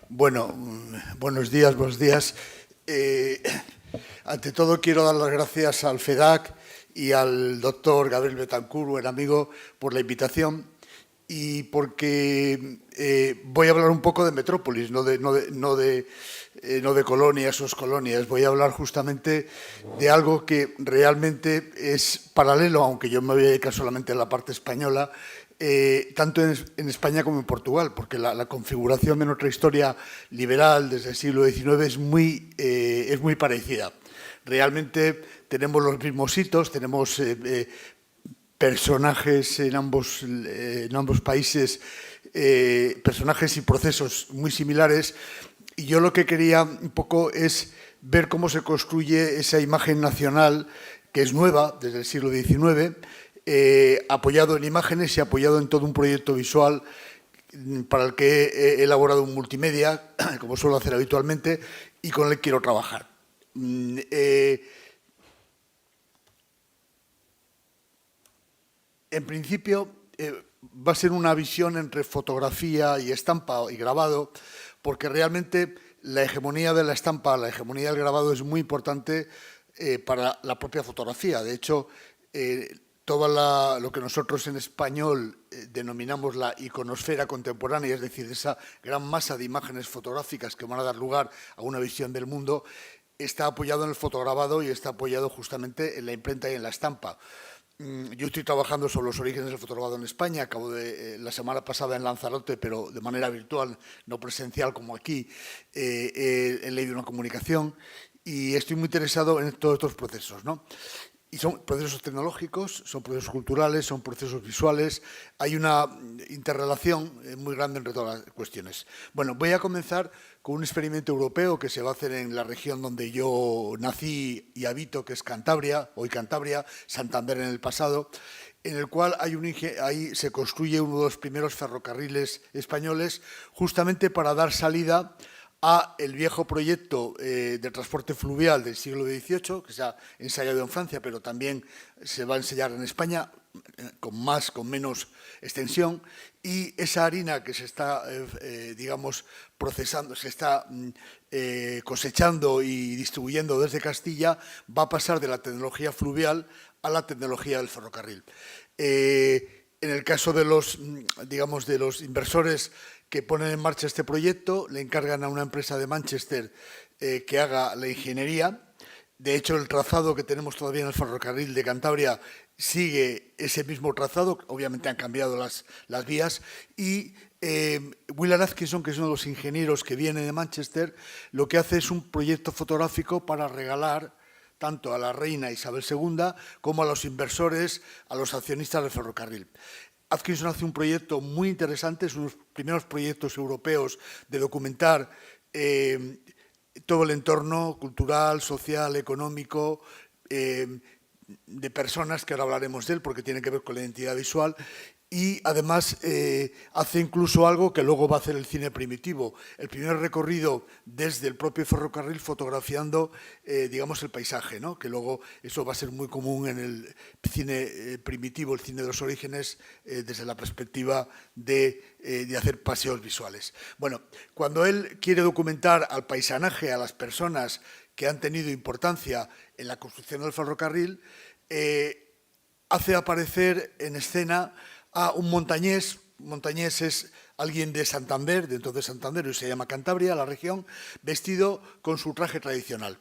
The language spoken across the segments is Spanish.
Bueno, buenos días. Ante todo, quiero dar las gracias al FEDAC y al doctor Gabriel Betancourt, buen amigo, por la invitación y porque voy a hablar un poco de Metrópolis, no de colonias o excolonias. Voy a hablar justamente de algo que realmente es paralelo, aunque yo me voy a dedicar solamente a la parte española, tanto en España como en Portugal, porque la configuración de nuestra historia liberal desde el siglo XIX es muy parecida. Realmente tenemos los mismos hitos, tenemos personajes en ambos países, personajes y procesos muy similares, y yo lo que quería un poco es ver cómo se construye esa imagen nacional que es nueva desde el siglo XIX, apoyado en imágenes y apoyado en todo un proyecto visual para el que he elaborado un multimedia, como suelo hacer habitualmente, y con el que quiero trabajar. En principio, va a ser una visión entre fotografía y estampa y grabado, porque realmente la hegemonía de la estampa, la hegemonía del grabado es muy importante para la propia fotografía. De hecho, todo lo que nosotros en español denominamos la iconosfera contemporánea, es decir, esa gran masa de imágenes fotográficas que van a dar lugar a una visión del mundo, está apoyado en el fotograbado y está apoyado justamente en la imprenta y en la estampa. Yo estoy trabajando sobre los orígenes del fotograbado en España. Acabo de la semana pasada en Lanzarote, pero de manera virtual, no presencial como aquí, he leído una comunicación y estoy muy interesado en todos estos procesos, ¿no? Y son procesos tecnológicos, son procesos culturales, son procesos visuales. Hay una interrelación muy grande entre todas las cuestiones. Bueno, voy a comenzar con un experimento europeo que se va a hacer en la región donde yo nací y habito, que es Cantabria, hoy Cantabria, Santander en el pasado, en el cual ahí se construye uno de los primeros ferrocarriles españoles justamente para dar salida a el viejo proyecto de transporte fluvial del siglo XVIII, que se ha ensayado en Francia, pero también se va a ensayar en España, con menos extensión, y esa harina que se está, digamos, procesando, se está cosechando y distribuyendo desde Castilla, va a pasar de la tecnología fluvial a la tecnología del ferrocarril. En el caso de los, digamos, de los inversores que ponen en marcha este proyecto, le encargan a una empresa de Manchester que haga la ingeniería. De hecho, el trazado que tenemos todavía en el ferrocarril de Cantabria sigue ese mismo trazado, obviamente han cambiado las vías, y Willard Atkinson, que es uno de los ingenieros que viene de Manchester, lo que hace es un proyecto fotográfico para regalar tanto a la reina Isabel II como a los inversores, a los accionistas del ferrocarril. Atkinson hace un proyecto muy interesante, es uno de los primeros proyectos europeos de documentar todo el entorno cultural, social, económico, de personas, que ahora hablaremos de él porque tiene que ver con la identidad visual, y además hace incluso algo que luego va a hacer el cine primitivo, el primer recorrido desde el propio ferrocarril fotografiando, digamos, el paisaje, ¿no? Que luego eso va a ser muy común en el cine primitivo, el cine de los orígenes, desde la perspectiva de hacer paseos visuales. Bueno, cuando él quiere documentar al paisanaje, a las personas que han tenido importancia en la construcción del ferrocarril, hace aparecer en escena a un montañés. Montañés es alguien de Santander, de entonces Santander, y se llama Cantabria, la región, vestido con su traje tradicional.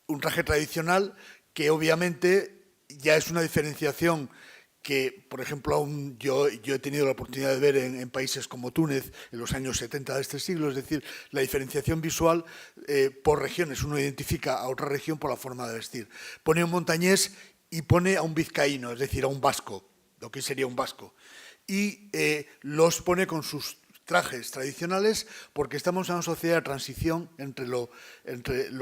Un traje tradicional que obviamente ya es una diferenciación que, por ejemplo, yo he tenido la oportunidad de ver en países como Túnez en los años 70 de este siglo, es decir, la diferenciación visual por regiones. Uno identifica a otra región por la forma de vestir. Pone un montañés y pone a un vizcaíno, es decir, a un vasco, lo que sería un vasco, y los pone con sus trajes tradicionales, porque estamos en una sociedad de transición entre lo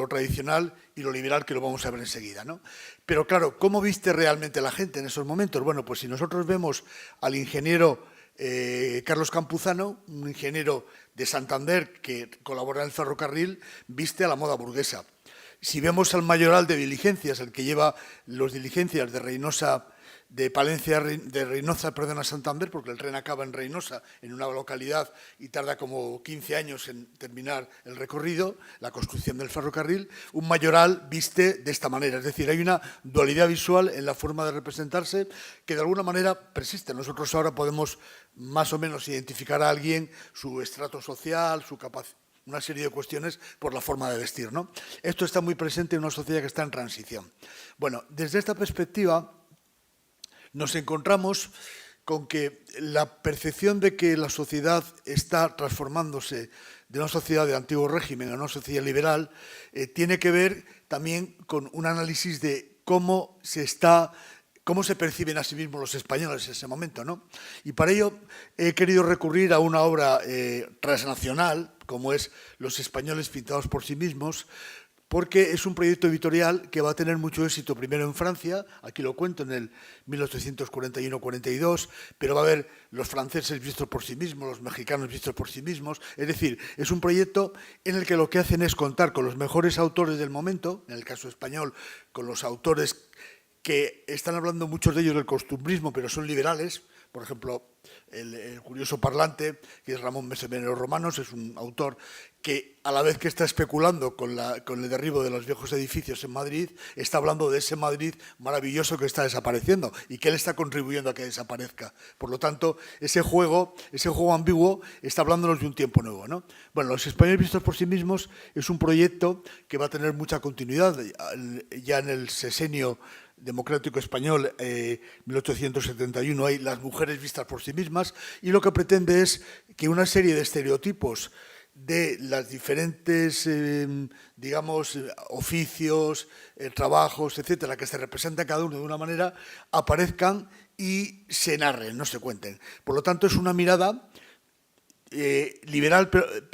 tradicional y lo liberal, que lo vamos a ver enseguida, ¿no? Pero claro, ¿cómo viste realmente la gente en esos momentos? Bueno, pues si nosotros vemos al ingeniero Carlos Campuzano, un ingeniero de Santander que colabora en el ferrocarril, viste a la moda burguesa. Si vemos al mayoral de diligencias, el que lleva los diligencias de Reynosa de Palencia, de Reynosa, perdón, a Santander, porque el tren acaba en Reynosa, en una localidad, y tarda como 15 años en terminar el recorrido, la construcción del ferrocarril. Un mayoral viste de esta manera, es decir, hay una dualidad visual en la forma de representarse que de alguna manera persiste. Nosotros ahora podemos más o menos identificar a alguien, su estrato social, su capacidad, una serie de cuestiones por la forma de vestir, ¿no? Esto está muy presente en una sociedad que está en transición. Bueno, desde esta perspectiva nos encontramos con que la percepción de que la sociedad está transformándose de una sociedad de antiguo régimen a una sociedad liberal tiene que ver también con un análisis de cómo se perciben a sí mismos los españoles en ese momento, ¿no? Y para ello he querido recurrir a una obra transnacional, como es Los españoles pintados por sí mismos, porque es un proyecto editorial que va a tener mucho éxito primero en Francia, aquí lo cuento, en el 1841-42, pero va a haber los franceses vistos por sí mismos, los mexicanos vistos por sí mismos. Es decir, es un proyecto en el que lo que hacen es contar con los mejores autores del momento, en el caso español, con los autores que están hablando muchos de ellos del costumbrismo, pero son liberales. Por ejemplo, el curioso parlante, que es Ramón Meseberero Romanos, es un autor que, a la vez que está especulando con el derribo de los viejos edificios en Madrid, está hablando de ese Madrid maravilloso que está desapareciendo y que él está contribuyendo a que desaparezca. Por lo tanto, ese juego ambiguo está hablándonos de un tiempo nuevo, ¿no? Bueno, Los españoles vistos por sí mismos es un proyecto que va a tener mucha continuidad. Ya en el sexenio democrático español, 1871, hay Las mujeres vistas por sí mismas, y lo que pretende es que una serie de estereotipos de las diferentes, digamos, oficios, trabajos, etcétera, que se representan cada uno de una manera, aparezcan y se narren, no se cuenten. Por lo tanto, es una mirada liberal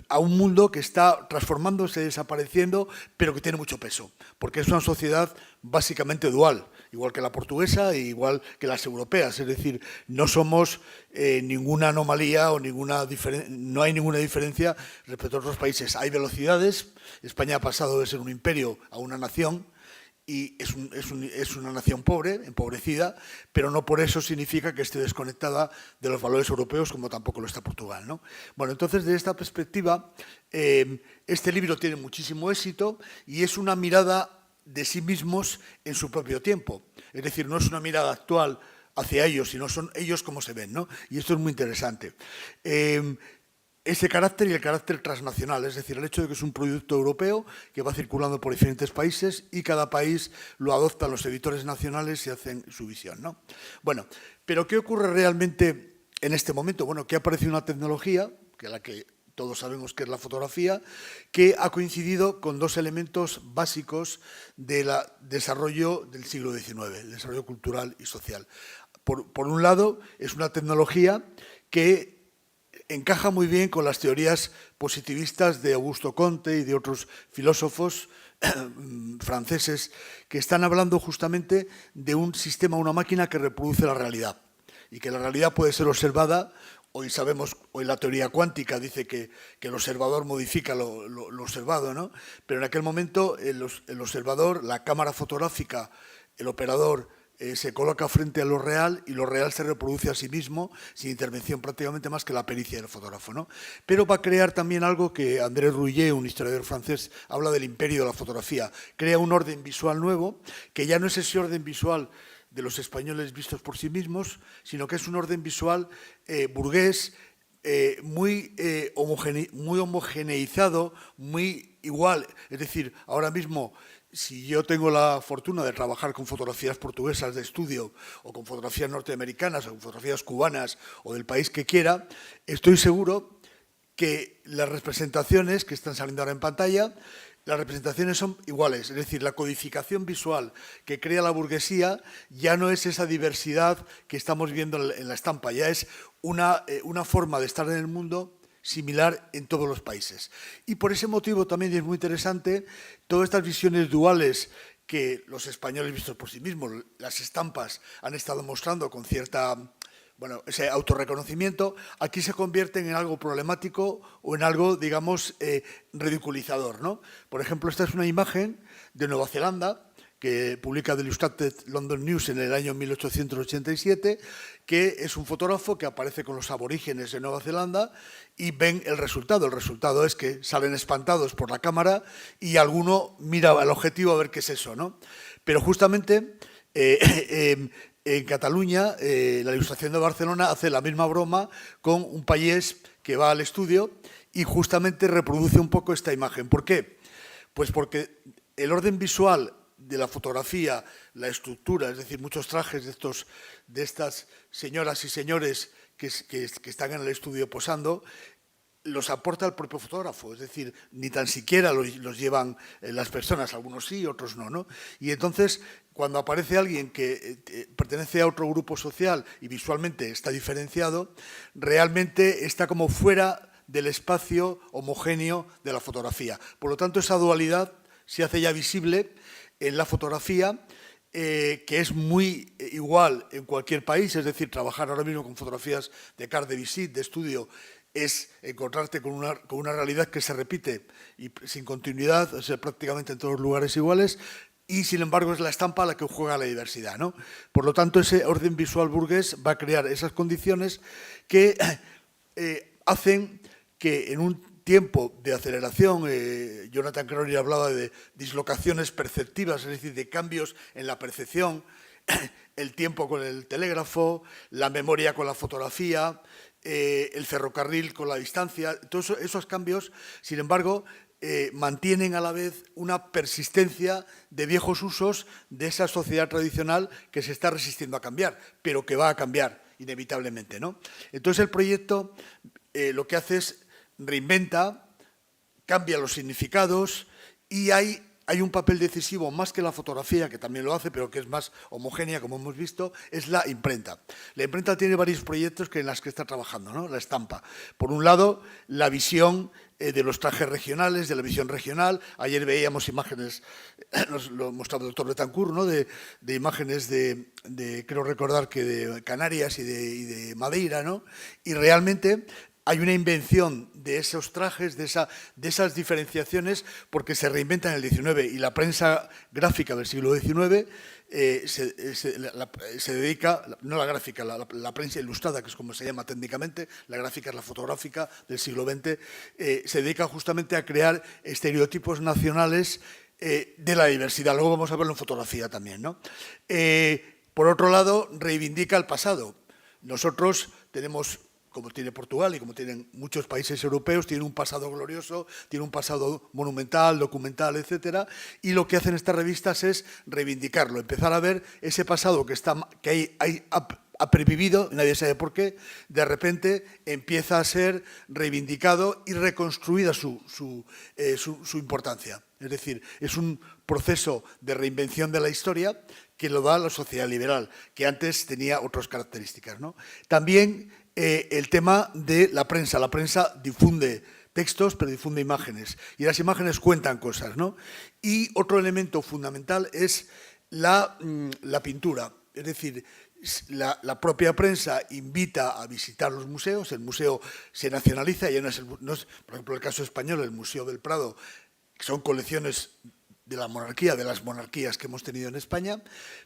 a un mundo que está transformándose, desapareciendo, pero que tiene mucho peso, porque es una sociedad básicamente dual, igual que la portuguesa e igual que las europeas. Es decir, no somos ninguna anomalía o no hay ninguna diferencia respecto a otros países. Hay velocidades. España ha pasado de ser un imperio a una nación, y es una nación pobre, empobrecida, pero no por eso significa que esté desconectada de los valores europeos, como tampoco lo está Portugal, ¿no? Bueno, entonces, desde esta perspectiva, este libro tiene muchísimo éxito y es una mirada de sí mismos en su propio tiempo. Es decir, no es una mirada actual hacia ellos, sino son ellos como se ven, ¿no? Y esto es muy interesante. Ese carácter y el carácter transnacional, es decir, el hecho de que es un producto europeo que va circulando por diferentes países y cada país lo adoptan los editores nacionales y hacen su visión, ¿no? Bueno, pero ¿qué ocurre realmente en este momento? Bueno, que ha aparecido una tecnología, que la que todos sabemos que es la fotografía, que ha coincidido con dos elementos básicos del desarrollo del siglo XIX, el desarrollo cultural y social. Por un lado, es una tecnología que encaja muy bien con las teorías positivistas de Augusto Comte y de otros filósofos franceses que están hablando justamente de un sistema, una máquina que reproduce la realidad y que la realidad puede ser observada. Hoy sabemos, hoy la teoría cuántica dice que el observador modifica lo observado, ¿no? Pero en aquel momento el observador, la cámara fotográfica, el operador, se coloca frente a lo real y lo real se reproduce a sí mismo sin intervención prácticamente más que la pericia del fotógrafo, ¿no? Pero va a crear también algo que André Rouillet, un historiador francés, habla del imperio de la fotografía. Crea un orden visual nuevo que ya no es ese orden visual de los españoles vistos por sí mismos, sino que es un orden visual burgués, muy homogeneizado, muy igual. Es decir, ahora mismo, si yo tengo la fortuna de trabajar con fotografías portuguesas de estudio o con fotografías norteamericanas o con fotografías cubanas o del país que quiera, estoy seguro que las representaciones que están saliendo ahora en pantalla, las representaciones son iguales. Es decir, la codificación visual que crea la burguesía ya no es esa diversidad que estamos viendo en la estampa, ya es una forma de estar en el mundo similar en todos los países. Y por ese motivo también es muy interesante todas estas visiones duales que los españoles vistos por sí mismos, las estampas, han estado mostrando con cierta, bueno, ese autorreconocimiento, aquí se convierten en algo problemático o en algo, digamos, ridiculizador, ¿no? Por ejemplo, esta es una imagen de Nueva Zelanda que publica The Illustrated London News en el año 1887, que es un fotógrafo que aparece con los aborígenes de Nueva Zelanda y ven el resultado. El resultado es que salen espantados por la cámara y alguno mira al objetivo a ver qué es eso, ¿no? Pero justamente en Cataluña, la Ilustración de Barcelona hace la misma broma con un payés que va al estudio y justamente reproduce un poco esta imagen. ¿Por qué? Pues porque el orden visual de la fotografía, la estructura, es decir, muchos trajes de estas señoras y señores que están en el estudio posando, los aporta el propio fotógrafo, es decir, ni tan siquiera los llevan las personas, algunos sí, otros no, ¿no? Y entonces, cuando aparece alguien que pertenece a otro grupo social y visualmente está diferenciado, realmente está como fuera del espacio homogéneo de la fotografía. Por lo tanto, esa dualidad se hace ya visible en la fotografía, que es muy igual en cualquier país, es decir, trabajar ahora mismo con fotografías de carte de visite, de estudio, es encontrarte con una realidad que se repite y sin continuidad, o sea, prácticamente en todos los lugares iguales, y sin embargo es la estampa la que juega la diversidad, ¿no? Por lo tanto, ese orden visual burgués va a crear esas condiciones que hacen que en un tiempo de aceleración, Jonathan Crowley hablaba de dislocaciones perceptivas, es decir, de cambios en la percepción, el tiempo con el telégrafo, la memoria con la fotografía, el ferrocarril con la distancia, todos esos cambios, sin embargo, mantienen a la vez una persistencia de viejos usos de esa sociedad tradicional que se está resistiendo a cambiar, pero que va a cambiar inevitablemente, ¿no? Entonces el proyecto lo que hace es reinventa, cambia los significados y hay un papel decisivo, más que la fotografía, que también lo hace, pero que es más homogénea, como hemos visto, es la imprenta. La imprenta tiene varios proyectos en los que está trabajando, ¿no? La estampa. Por un lado, la visión de los trajes regionales, de la visión regional. Ayer veíamos imágenes, nos lo mostraba el doctor Betancourt, ¿no? de imágenes creo recordar que de Canarias y de Madeira, ¿no? Y realmente hay una invención de esos trajes, de esas diferenciaciones, porque se reinventan en el XIX y la prensa gráfica del siglo XIX se dedica, no la gráfica, la prensa ilustrada, que es como se llama técnicamente, la gráfica es la fotográfica del siglo XX, se dedica justamente a crear estereotipos nacionales de la diversidad. Luego vamos a verlo en fotografía también, ¿no? Por otro lado, reivindica el pasado. Nosotros tenemos, como tiene Portugal y como tienen muchos países europeos, tiene un pasado glorioso, tiene un pasado monumental, documental, etcétera, y lo que hacen estas revistas es reivindicarlo, empezar a ver ese pasado que ha pervivido, nadie sabe por qué, de repente empieza a ser reivindicado y reconstruida su importancia. Es decir, es un proceso de reinvención de la historia que lo da la sociedad liberal, que antes tenía otras características, ¿no? También el tema de la prensa. La prensa difunde textos, pero difunde imágenes. Y las imágenes cuentan cosas, ¿no? Y otro elemento fundamental es la pintura. Es decir, la propia prensa invita a visitar los museos. El museo se nacionaliza. Ya no es, por ejemplo, el caso español, el Museo del Prado, que son colecciones de la monarquía, de las monarquías que hemos tenido en España,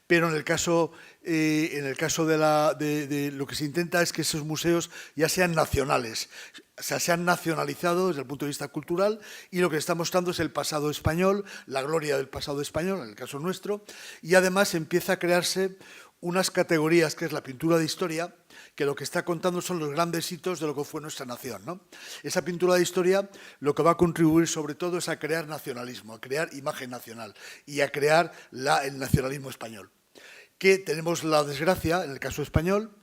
pero en el caso de lo que se intenta es que esos museos ya sean nacionales, o sea, se han nacionalizado desde el punto de vista cultural y lo que está mostrando es el pasado español, la gloria del pasado español, en el caso nuestro, y además empieza a crearse unas categorías, que es la pintura de historia, que lo que está contando son los grandes hitos de lo que fue nuestra nación, ¿no? Esa pintura de historia lo que va a contribuir sobre todo es a crear nacionalismo, a crear imagen nacional y a crear el nacionalismo español. Que tenemos la desgracia, en el caso español,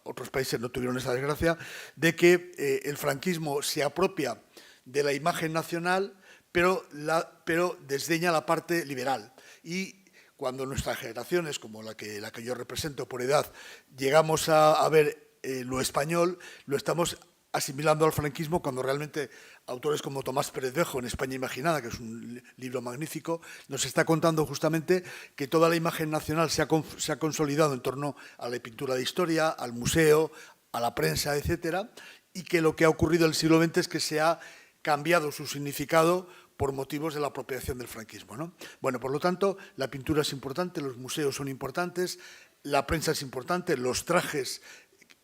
otros países no tuvieron esa desgracia, de que el franquismo se apropia de la imagen nacional, pero desdeña la parte liberal. Y cuando nuestras generaciones, como la que yo represento por edad, llegamos a ver lo español, lo estamos asimilando al franquismo cuando realmente autores como Tomás Pérez Vejo, en España Imaginada, que es un libro magnífico, nos está contando justamente que toda la imagen nacional se ha consolidado en torno a la pintura de historia, al museo, a la prensa, etcétera, y que lo que ha ocurrido en el siglo XX es que se ha cambiado su significado por motivos de la apropiación del franquismo, ¿no? Bueno, por lo tanto, la pintura es importante, los museos son importantes, la prensa es importante, los trajes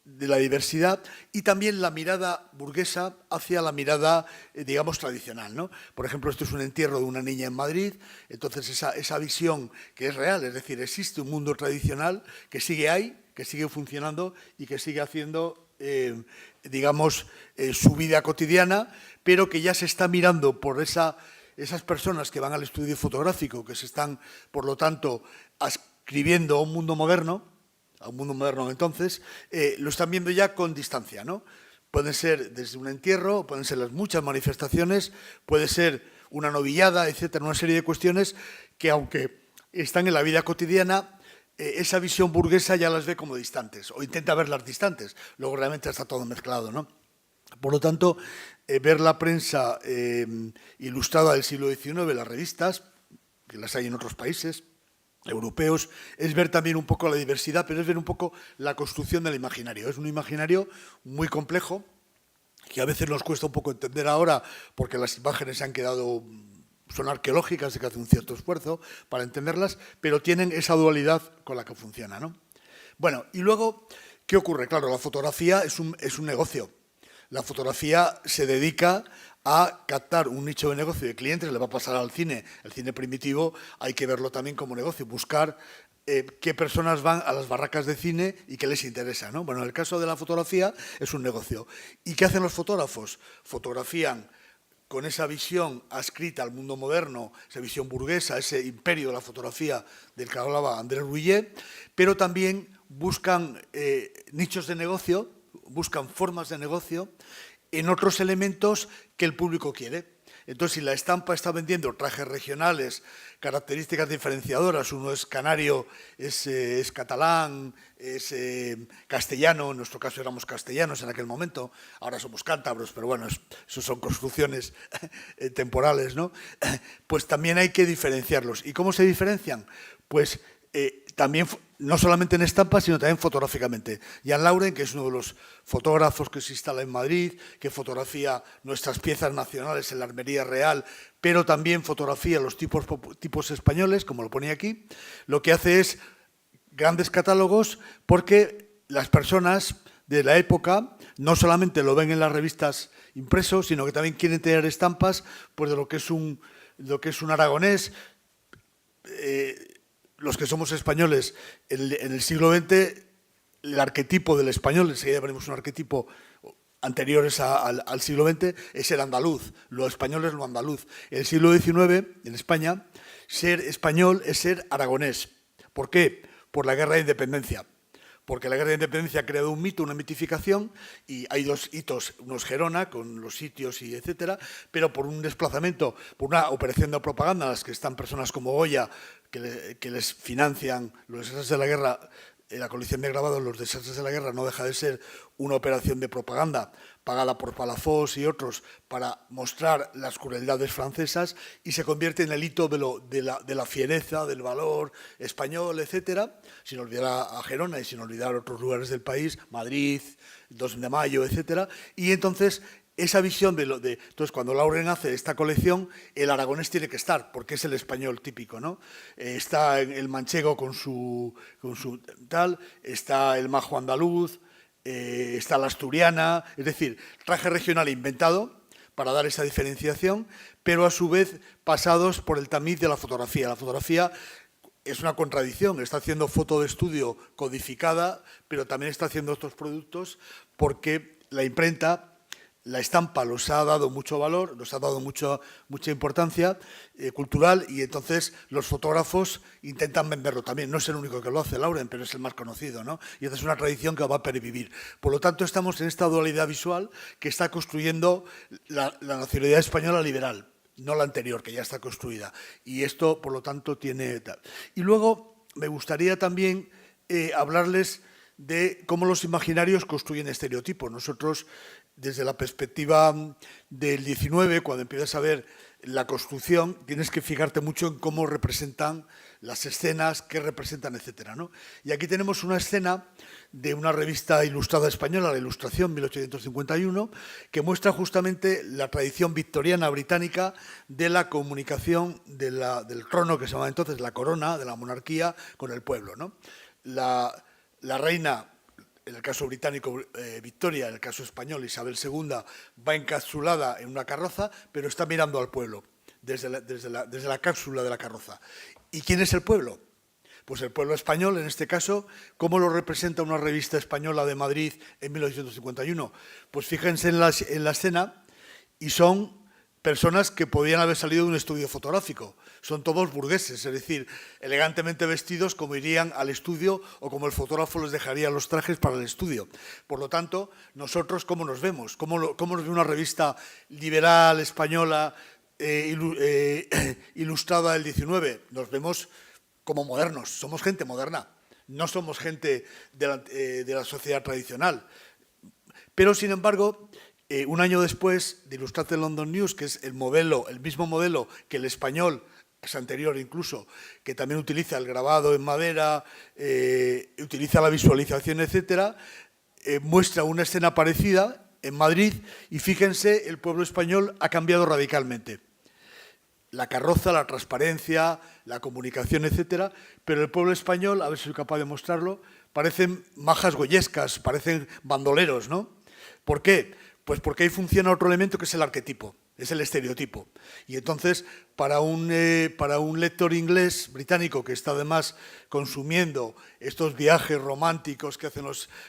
de la diversidad y también la mirada burguesa hacia la mirada, digamos, tradicional, ¿no? Por ejemplo, esto es un entierro de una niña en Madrid, entonces esa visión que es real, es decir, existe un mundo tradicional que sigue ahí, que sigue funcionando y que sigue haciendo, digamos, su vida cotidiana, pero que ya se está mirando por esas personas que van al estudio fotográfico, que se están, por lo tanto, adscribiendo a un mundo moderno entonces, lo están viendo ya con distancia, ¿no? Pueden ser desde un entierro, pueden ser las muchas manifestaciones, puede ser una novillada, etcétera, una serie de cuestiones que, aunque están en la vida cotidiana, esa visión burguesa ya las ve como distantes, o intenta verlas distantes, luego realmente está todo mezclado, ¿no? Por lo tanto, ver la prensa ilustrada del siglo XIX, las revistas, que las hay en otros países europeos, es ver también un poco la diversidad, pero es ver un poco la construcción del imaginario. Es un imaginario muy complejo, que a veces nos cuesta un poco entender ahora, porque las imágenes se han quedado, son arqueológicas, hay que hacer un cierto esfuerzo para entenderlas, pero tienen esa dualidad con la que funciona, ¿no? Bueno, y luego, ¿qué ocurre? Claro, la fotografía es un negocio. La fotografía se dedica a captar un nicho de negocio de clientes, le va a pasar al cine. El cine primitivo hay que verlo también como negocio, buscar qué personas van a las barracas de cine y qué les interesa, ¿no? Bueno, en el caso de la fotografía es un negocio. ¿Y qué hacen los fotógrafos? Fotografían con esa visión adscrita al mundo moderno, esa visión burguesa, ese imperio de la fotografía del que hablaba Andrés Rouillet, pero también buscan nichos de negocio, buscan formas de negocio en otros elementos que el público quiere. Entonces, si la estampa está vendiendo trajes regionales, características diferenciadoras, uno es canario, es catalán, es castellano, en nuestro caso éramos castellanos en aquel momento, ahora somos cántabros, pero bueno, eso son construcciones temporales, ¿no? Pues también hay que diferenciarlos. ¿Y cómo se diferencian? Pues también, no solamente en estampas, sino también fotográficamente. Jan Lauren, que es uno de los fotógrafos que se instala en Madrid, que fotografía nuestras piezas nacionales en la Armería Real, pero también fotografía los tipos españoles, como lo ponía aquí, lo que hace es grandes catálogos porque las personas de la época no solamente lo ven en las revistas impresos, sino que también quieren tener estampas pues, de lo que es un aragonés. Los que somos españoles en el siglo XX, el arquetipo del español, enseguida veremos un arquetipo anteriores al siglo XX, es el andaluz, lo español es lo andaluz. En el siglo XIX, en España, ser español es ser aragonés. ¿Por qué? Por la guerra de independencia. Porque la guerra de independencia ha creado un mito, una mitificación, y hay dos hitos, uno es Gerona, con los sitios y etcétera, pero por un desplazamiento, por una operación de propaganda, en las que están personas como Goya, que les financian los desastres de la guerra, la colección de grabados, los desastres de la guerra, no deja de ser una operación de propaganda pagada por Palafox y otros para mostrar las crueldades francesas y se convierte en el hito de la fiereza, del valor español, etcétera, sin olvidar a Gerona y sin olvidar otros lugares del país, Madrid, 2 de Mayo, etcétera, y entonces esa visión entonces cuando Lauren hace esta colección, el aragonés tiene que estar, porque es el español típico, ¿no? Está el manchego con su tal, está el majo andaluz, está la asturiana, es decir, traje regional inventado para dar esa diferenciación, pero a su vez pasados por el tamiz de la fotografía. La fotografía es una contradicción, está haciendo foto de estudio codificada, pero también está haciendo otros productos porque la imprenta, la estampa los ha dado mucho valor, los ha dado mucha importancia cultural y entonces los fotógrafos intentan venderlo también. No es el único que lo hace, Lauren, pero es el más conocido, ¿no? Y esa es una tradición que va a pervivir. Por lo tanto, estamos en esta dualidad visual que está construyendo la nacionalidad española liberal, no la anterior, que ya está construida. Y esto, por lo tanto, tiene... Y luego me gustaría también hablarles de cómo los imaginarios construyen estereotipos. Nosotros desde la perspectiva del 19, cuando empiezas a ver la construcción, tienes que fijarte mucho en cómo representan las escenas, qué representan, etcétera, ¿no? Y aquí tenemos una escena de una revista ilustrada española, La Ilustración, 1851, que muestra justamente la tradición victoriana británica de la comunicación del trono, que se llamaba entonces la corona, de la monarquía, con el pueblo, ¿no? La reina, en el caso británico Victoria, en el caso español Isabel II, va encapsulada en una carroza, pero está mirando al pueblo desde la cápsula de la carroza. ¿Y quién es el pueblo? Pues el pueblo español, en este caso, ¿cómo lo representa una revista española de Madrid en 1851? Pues fíjense en la escena y son personas que podían haber salido de un estudio fotográfico. Son todos burgueses, es decir, elegantemente vestidos como irían al estudio o como el fotógrafo les dejaría los trajes para el estudio. Por lo tanto, nosotros, ¿cómo nos vemos? ¿Cómo nos ve una revista liberal española ilustrada del 19? Nos vemos como modernos, somos gente moderna, no somos gente de la sociedad tradicional. Pero, sin embargo, un año después de Illustrated London News, que es el mismo modelo que el español, es anterior incluso, que también utiliza el grabado en madera, utiliza la visualización, etcétera, muestra una escena parecida en Madrid y fíjense, el pueblo español ha cambiado radicalmente. La carroza, la transparencia, la comunicación, etcétera, pero el pueblo español, a ver si soy capaz de mostrarlo, parecen majas goyescas, parecen bandoleros, ¿no? ¿Por qué? Pues porque ahí funciona otro elemento que es el arquetipo, es el estereotipo. Y entonces, para un lector inglés, británico, que está además consumiendo estos viajes románticos que hacen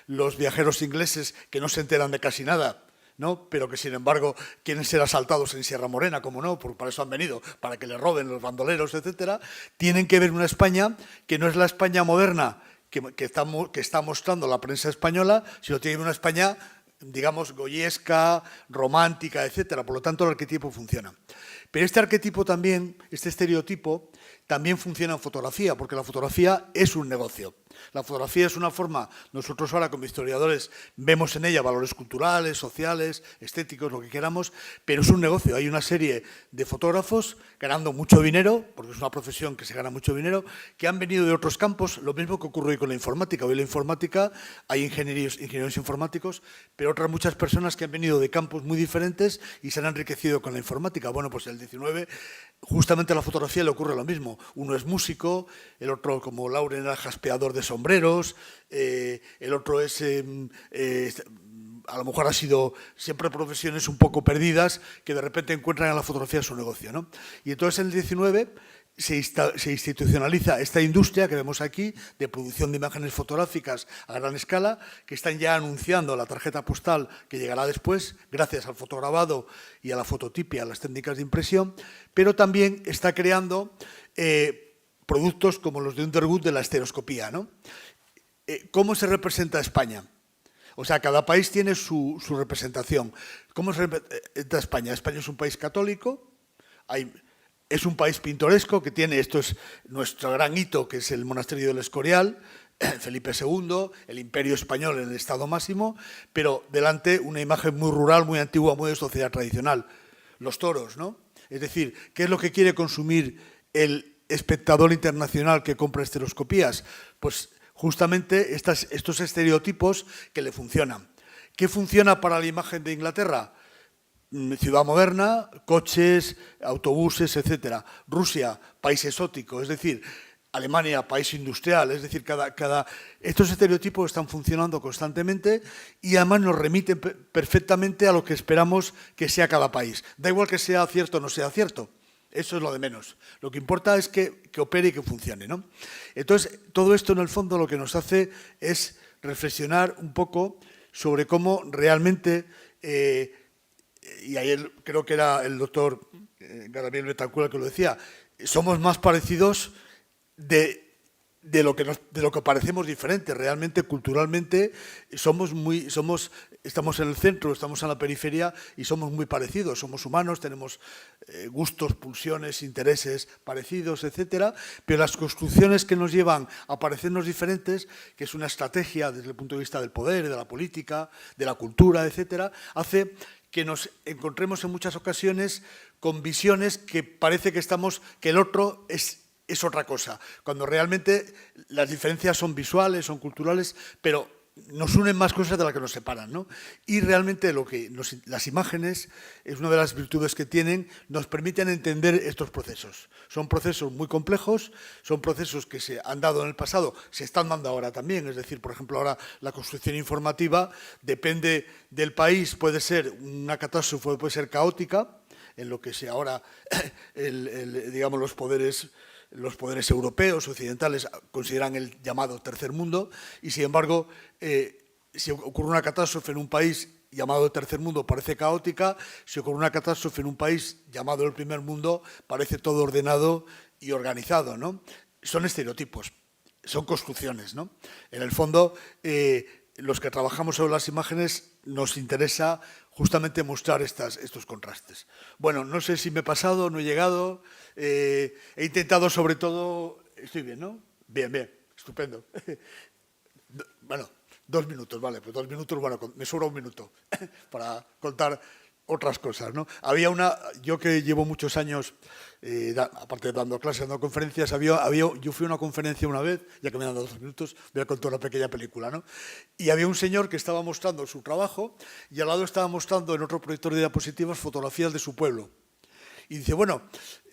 los viajeros ingleses, que no se enteran de casi nada, ¿no? Pero que, sin embargo, quieren ser asaltados en Sierra Morena, como no, para eso han venido, para que les roben los bandoleros, etcétera, tienen que ver una España que no es la España moderna que está mostrando la prensa española, sino tiene una España, digamos, goyesca, romántica, etcétera. Por lo tanto, el arquetipo funciona. Pero este arquetipo también, este estereotipo, también funciona en fotografía, porque la fotografía es un negocio. La fotografía es una forma, nosotros ahora como historiadores vemos en ella valores culturales, sociales, estéticos, lo que queramos, pero es un negocio. Hay una serie de fotógrafos ganando mucho dinero, porque es una profesión que se gana mucho dinero, que han venido de otros campos, lo mismo que ocurre hoy con la informática. Hoy en la informática hay ingenieros informáticos, pero otras muchas personas que han venido de campos muy diferentes y se han enriquecido con la informática. Bueno, pues el 19, justamente a la fotografía le ocurre lo mismo. Uno es músico, el otro, como Lauren, era jaspeador de sombreros, el otro es, a lo mejor ha sido siempre profesiones un poco perdidas que de repente encuentran en la fotografía su negocio, ¿no? Y entonces en el 19 se institucionaliza esta industria que vemos aquí de producción de imágenes fotográficas a gran escala, que están ya anunciando la tarjeta postal que llegará después, gracias al fotograbado y a la fototipia, a las técnicas de impresión, pero también está creando productos como los de Underwood de la estereoscopía, ¿no? ¿Cómo se representa España? O sea, cada país tiene su representación. ¿Cómo se representa España? España es un país católico, es un país pintoresco que tiene, esto es nuestro gran hito, que es el monasterio del Escorial, Felipe II, el Imperio Español en el estado máximo, pero delante una imagen muy rural, muy antigua, muy de sociedad tradicional. Los toros, ¿no? Es decir, ¿qué es lo que quiere consumir el espectador internacional que compra estereoscopías? Pues justamente estos estereotipos que le funcionan. ¿Qué funciona para la imagen de Inglaterra? Ciudad moderna, coches, autobuses, etcétera. Rusia, país exótico, es decir, Alemania, país industrial, es decir, estos estereotipos están funcionando constantemente y además nos remiten perfectamente a lo que esperamos que sea cada país. Da igual que sea cierto o no sea cierto, eso es lo de menos. Lo que importa es que opere y que funcione, ¿no? Entonces, todo esto en el fondo lo que nos hace es reflexionar un poco sobre cómo realmente, y ayer creo que era el doctor Gabriel Betancur el que lo decía, somos más parecidos de de lo que parecemos diferentes. Realmente, culturalmente, estamos en el centro, estamos en la periferia y somos muy parecidos. Somos humanos, tenemos gustos, pulsiones, intereses parecidos, etcétera, pero las construcciones que nos llevan a parecernos diferentes, que es una estrategia desde el punto de vista del poder, de la política, de la cultura, etcétera, hace que nos encontremos en muchas ocasiones con visiones que parece que el otro es otra cosa, cuando realmente las diferencias son visuales, son culturales, pero nos unen más cosas de las que nos separan, ¿no? Y realmente las imágenes, es una de las virtudes que tienen, nos permiten entender estos procesos. Son procesos muy complejos, son procesos que se han dado en el pasado, se están dando ahora también, es decir, por ejemplo, ahora la construcción informativa depende del país, puede ser una catástrofe, puede ser caótica, en lo que ahora, digamos, los poderes europeos, occidentales, consideran el llamado tercer mundo y, sin embargo, si ocurre una catástrofe en un país llamado tercer mundo parece caótica, si ocurre una catástrofe en un país llamado el primer mundo parece todo ordenado y organizado, ¿no? Son estereotipos, son construcciones, ¿no? En el fondo, los que trabajamos sobre las imágenes nos interesa justamente mostrar estos contrastes. Bueno, no sé si me he pasado, no he llegado. He intentado sobre todo... Estoy bien, ¿no? Bien, estupendo. Bueno, 2 minutos, vale, pues 2 minutos, bueno, me sobra 1 minuto para contar otras cosas, ¿no? Yo que llevo muchos años, aparte de dando clases, dando conferencias, yo fui a una conferencia una vez, ya que me han dado 2 minutos, voy a contar una pequeña película, ¿no? Y había un señor que estaba mostrando su trabajo y al lado estaba mostrando en otro proyector de diapositivas fotografías de su pueblo. Y dice, bueno,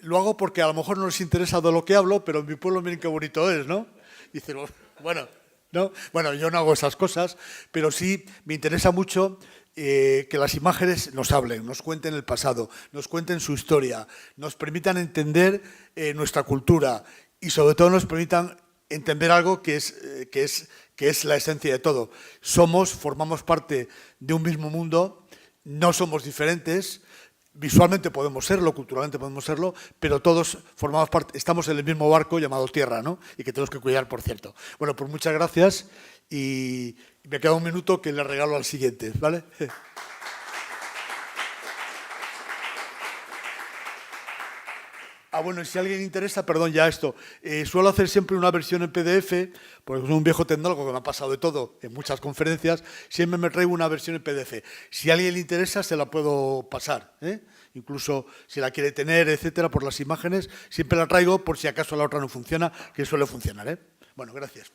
lo hago porque a lo mejor no les interesa de lo que hablo, pero en mi pueblo miren qué bonito es, ¿no? Y dice, bueno, ¿no? Bueno, yo no hago esas cosas, pero sí me interesa mucho que las imágenes nos hablen, nos cuenten el pasado, nos cuenten su historia, nos permitan entender nuestra cultura y sobre todo nos permitan entender algo que es la esencia de todo. Formamos parte de un mismo mundo, no somos diferentes. Visualmente podemos serlo, culturalmente podemos serlo, pero todos formamos parte, estamos en el mismo barco llamado Tierra, ¿no? Y que tenemos que cuidar, por cierto. Bueno, pues muchas gracias y me queda 1 minuto que le regalo al siguiente, ¿vale? Bueno, y si a alguien interesa, perdón, ya esto, suelo hacer siempre una versión en PDF, porque soy un viejo tecnólogo que me ha pasado de todo en muchas conferencias, siempre me traigo una versión en PDF. Si a alguien le interesa, se la puedo pasar, ¿eh? Incluso si la quiere tener, etcétera, por las imágenes, siempre la traigo por si acaso la otra no funciona, que suele funcionar, ¿eh? Bueno, gracias.